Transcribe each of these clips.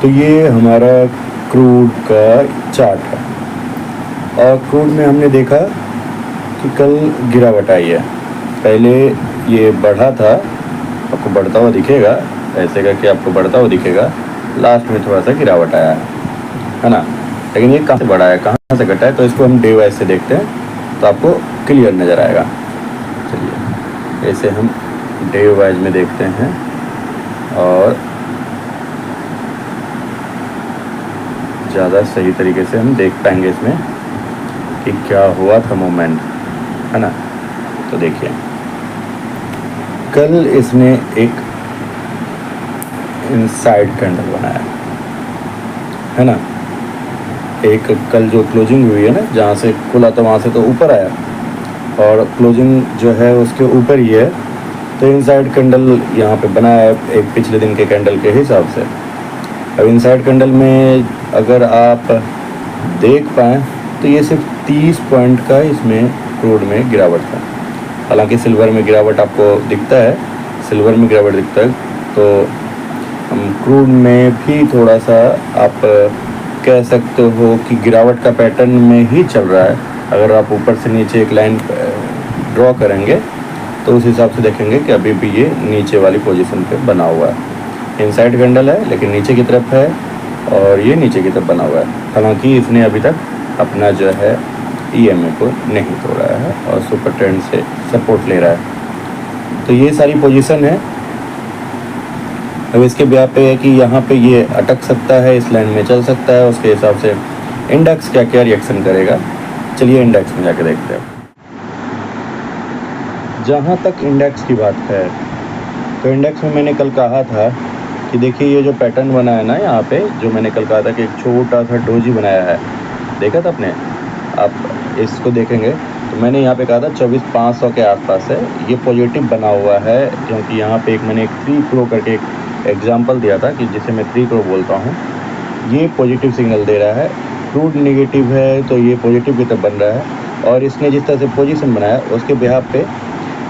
तो ये हमारा क्रूड का चार्ट है और क्रूड में हमने देखा कि कल गिरावट आई है। पहले ये बढ़ा था, आपको बढ़ता हुआ दिखेगा, ऐसे करके आपको बढ़ता हुआ दिखेगा, लास्ट में थोड़ा सा गिरावट आया है ना। लेकिन ये कहाँ से बढ़ा है, कहाँ से घटा है, तो इसको हम डे वाइज से देखते हैं तो आपको क्लियर नज़र आएगा। चलिए ऐसे हम डे वाइज में देखते हैं और ज़्यादा सही तरीके से हम देख पाएंगे इसमें कि क्या हुआ था मूवमेंट, है ना। तो देखिए कल इसने एक इनसाइड कैंडल बनाया है ना। एक कल जो क्लोजिंग हुई है ना, जहाँ से खुला था वहाँ से तो ऊपर आया और क्लोजिंग जो है उसके ऊपर ही है, तो इनसाइड कैंडल यहाँ पे बनाया है एक पिछले दिन के कैंडल के हिसाब से। अब इनसाइड कैंडल में अगर आप देख पाएँ तो ये सिर्फ 30 पॉइंट का इसमें क्रूड में गिरावट था। हालांकि सिल्वर में गिरावट आपको दिखता है, सिल्वर में गिरावट दिखता है, तो हम क्रूड में भी थोड़ा सा आप कह सकते हो कि गिरावट का पैटर्न में ही चल रहा है। अगर आप ऊपर से नीचे एक लाइन ड्रॉ करेंगे तो उस हिसाब से देखेंगे कि अभी भी ये नीचे वाली पोजीशन पे बना हुआ है। इनसाइड कैंडल है लेकिन नीचे की तरफ है और ये नीचे की तरफ बना हुआ है। हालांकि इसने अभी तक अपना जो है EMA को नहीं तोड़ा है और सुपर ट्रेंड से सपोर्ट ले रहा है। तो ये सारी पोजीशन है। अब इसके ब्याह पे है कि यहाँ पे ये अटक सकता है, इस लाइन में चल सकता है, उसके हिसाब से इंडेक्स क्या क्या रिएक्शन करेगा। चलिए इंडेक्स में जाके देखते हैं। जहाँ तक इंडेक्स की बात है तो इंडेक्स में मैंने कल कहा था कि देखिए ये जो पैटर्न बना है ना यहाँ पे, जो मैंने कल कहा था कि एक छोटा सा डोजी बनाया है, देखा था आपने। आप इसको देखेंगे तो मैंने यहाँ पे कहा था 24,500 के आसपास है, ये पॉजिटिव बना हुआ है, क्योंकि यहाँ पे मैंने एक 3 करो करके एक एग्जांपल दिया था कि जिसे मैं 3 करो बोलता हूँ। ये पॉजिटिव सिग्नल दे रहा है, क्रूड नेगेटिव है तो ये पॉजिटिव की तरफ बन रहा है। और इसने जिस तरह से पोजीशन बनाया उसके बिहाफ पे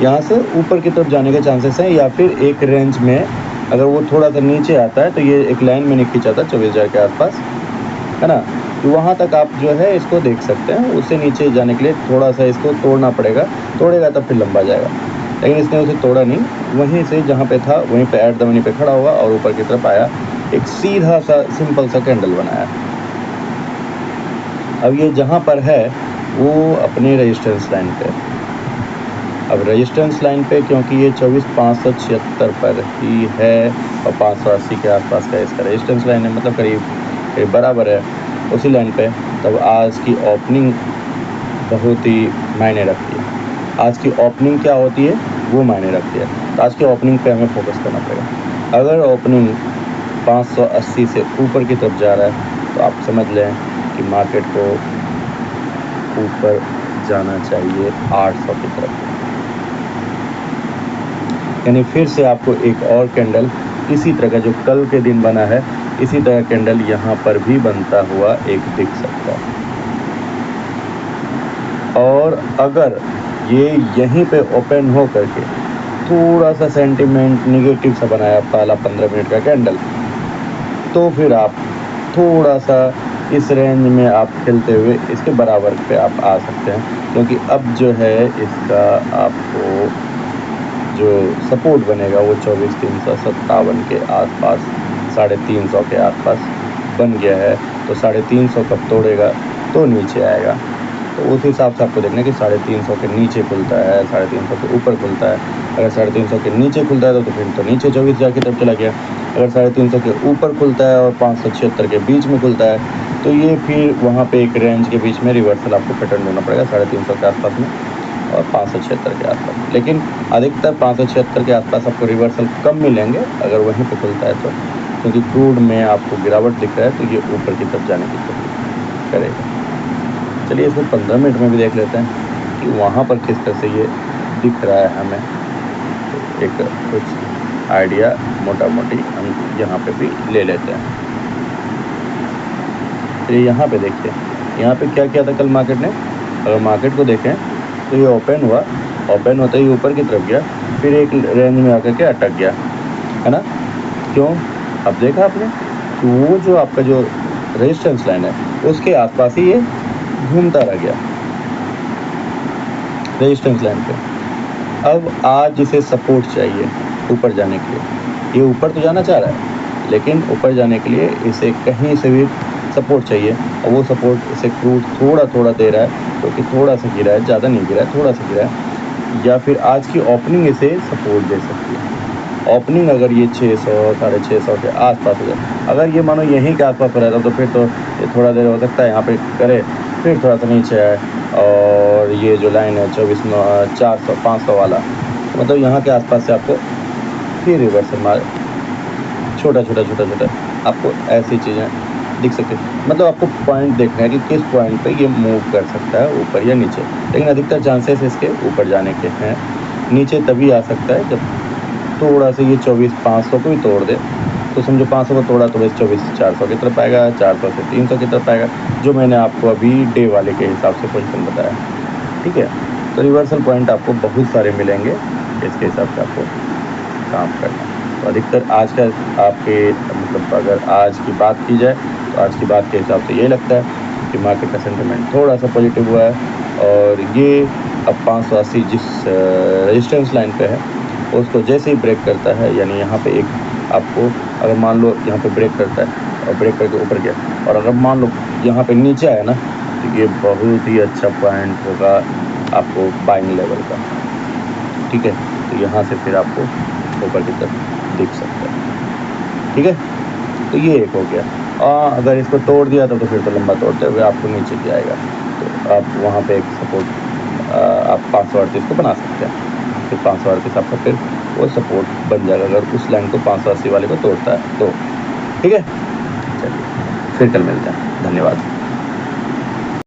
यहाँ से ऊपर की तरफ जाने के चांसेस हैं, या फिर एक रेंज में अगर वो थोड़ा सा नीचे आता है तो ये एक लाइन में नहीं खींचा था 24,000 के आसपास, है ना। तो वहाँ तक आप जो है इसको देख सकते हैं। उससे नीचे जाने के लिए थोड़ा सा इसको तोड़ना पड़ेगा, तोड़ेगा तब फिर लंबा जाएगा, लेकिन इसने उसे तोड़ा नहीं, वहीं से जहाँ पे था वहीं पे एट द मनी पे खड़ा हुआ और ऊपर की तरफ आया, एक सीधा सा सिंपल सा कैंडल बनाया। अब ये जहाँ पर है वो अपने रेजिस्टेंस लाइन पे, अब रेजिस्टेंस लाइन पे क्योंकि ये 24,576 पर ही है और 580 के आसपास का इसका रेजिस्टेंस लाइन है, मतलब करीब बराबर है उसी लाइन पे। तब आज की ओपनिंग बहुत ही मायने रखती है। आज की ओपनिंग क्या होती है वो मायने रखती है। तो आज की ओपनिंग पे हमें फोकस करना पड़ेगा। अगर ओपनिंग 580 से ऊपर की तरफ जा रहा है तो आप समझ लें कि मार्केट को ऊपर जाना चाहिए 800 की तरफ, यानी फिर से आपको एक और कैंडल इसी तरह का जो कल के दिन बना है, इसी तरह कैंडल यहाँ पर भी बनता हुआ एक दिख सकता है। और अगर ये यहीं पे ओपन हो करके थोड़ा सा सेंटीमेंट निगेटिव सा बनाया पहला 15 मिनट का कैंडल, तो फिर आप थोड़ा सा इस रेंज में आप खेलते हुए इसके बराबर पे आप आ सकते हैं, क्योंकि अब जो है इसका आपको जो सपोर्ट बनेगा वो 24,357 के आसपास, 350 के आसपास बन गया है। तो 350 कब तोड़ेगा तो नीचे आएगा, तो उस हिसाब से आपको देखना है कि 350 के नीचे खुलता है, 350 के ऊपर खुलता है। अगर 350 के नीचे खुलता है तो फिर तो नीचे 24,000 की तरफ चला गया। अगर 350 के ऊपर खुलता है और 576 के बीच में खुलता है तो ये फिर वहाँ पे एक रेंज के बीच में रिवर्सल आपको पैटर्न ढूंढना पड़ेगा 350 के आसपास में और 576 के आसपास। लेकिन अधिकतर 576 के आसपास आपको रिवर्सल कम मिलेंगे अगर वहीं पे खुलता है तो, क्योंकि क्रूड में आपको गिरावट दिख रहा है तो ये ऊपर की तरफ जाने की कोशिश करेगा। चलिए इसको 15 मिनट में भी देख लेते हैं कि वहाँ पर किस तरह से ये दिख रहा है हमें, तो एक कुछ आइडिया मोटा मोटी हम यहाँ पे भी ले लेते हैं। चलिए यहाँ पे देखिए, यहाँ पे क्या किया था कल मार्केट ने। अगर मार्केट को देखें तो ये ओपन हुआ, ओपन होते ही ऊपर की तरफ गया, फिर एक रेंज में आकर के अटक गया, है ना। क्यों, अब देखा आपने कि वो जो आपका जो रेजिस्टेंस लाइन है उसके आसपास ही ये घूमता रह गया रेजिस्टेंस लाइन पे। अब आज इसे सपोर्ट चाहिए ऊपर जाने के लिए। ये ऊपर तो जाना चाह रहा है, लेकिन ऊपर जाने के लिए इसे कहीं से भी सपोर्ट चाहिए, और वो सपोर्ट इसे क्रूड थोड़ा थोड़ा दे रहा है, क्योंकि थोड़ा सा गिरा है, ज़्यादा नहीं गिरा है, थोड़ा सा गिरा है। या फिर आज की ओपनिंग इसे सपोर्ट दे सकती है। ओपनिंग अगर ये 600 650 के आसपास हो जाए, अगर ये मानो यहीं के आसपास हो रहता तो फिर तो ये थोड़ा देर हो सकता है यहाँ पे करे, फिर थोड़ा सा नीचे आए, और ये जो लाइन है 24 500 वाला, मतलब यहाँ के आसपास से आपको फिर रिवर्सल मार छोटा छोटा आपको ऐसी चीज़ें दिख सकती है। मतलब आपको पॉइंट देखना है कि किस पॉइंट पे ये मूव कर सकता है, ऊपर या नीचे। लेकिन अधिकतर चांसेस इसके ऊपर जाने के हैं। नीचे तभी आ सकता है जब थोड़ा सा ये 24,500 को भी तोड़ दे, तो समझो 500 को तोड़ा तो बस 24,400 की तरफ आएगा, 400 से 300 की तरफ आएगा, जो मैंने आपको अभी डे वाले के हिसाब से पोजीशन बताया। ठीक है, तो रिवर्सल पॉइंट आपको बहुत सारे मिलेंगे, इसके हिसाब से आपको काम करना है। तो अधिकतर आज का आपके मतलब अगर आज की बात की जाए तो आज की बात के हिसाब से ये लगता है कि मार्केट का सेंटिमेंट थोड़ा सा पॉजिटिव हुआ है, और ये अब 580 जिस रेजिस्टेंस लाइन पे है उसको जैसे ही ब्रेक करता है, यानी यहाँ पे एक आपको अगर मान लो यहाँ पे ब्रेक करता है और ब्रेक करके ऊपर गया, और अगर मान लो यहाँ पे नीचे आया ना, तो ये बहुत ही अच्छा पॉइंट होगा आपको बाइंग लेवल का। ठीक है, तो यहाँ से फिर आपको ऊपर की तरफ दिख सकता है। ठीक है, तो ये एक हो गया। अगर इसको तोड़ दिया तो फिर तो लंबा तोड़ते हुए आपको नीचे भी आएगा, तो आप वहाँ पे एक सपोर्ट आप 538 को बना सकते हैं। फिर 538 आपका फिर वो सपोर्ट बन जाएगा अगर उस लाइन को 580 वाले को तोड़ता है तो। ठीक है, चलिए फिर कल मिलते हैं। धन्यवाद।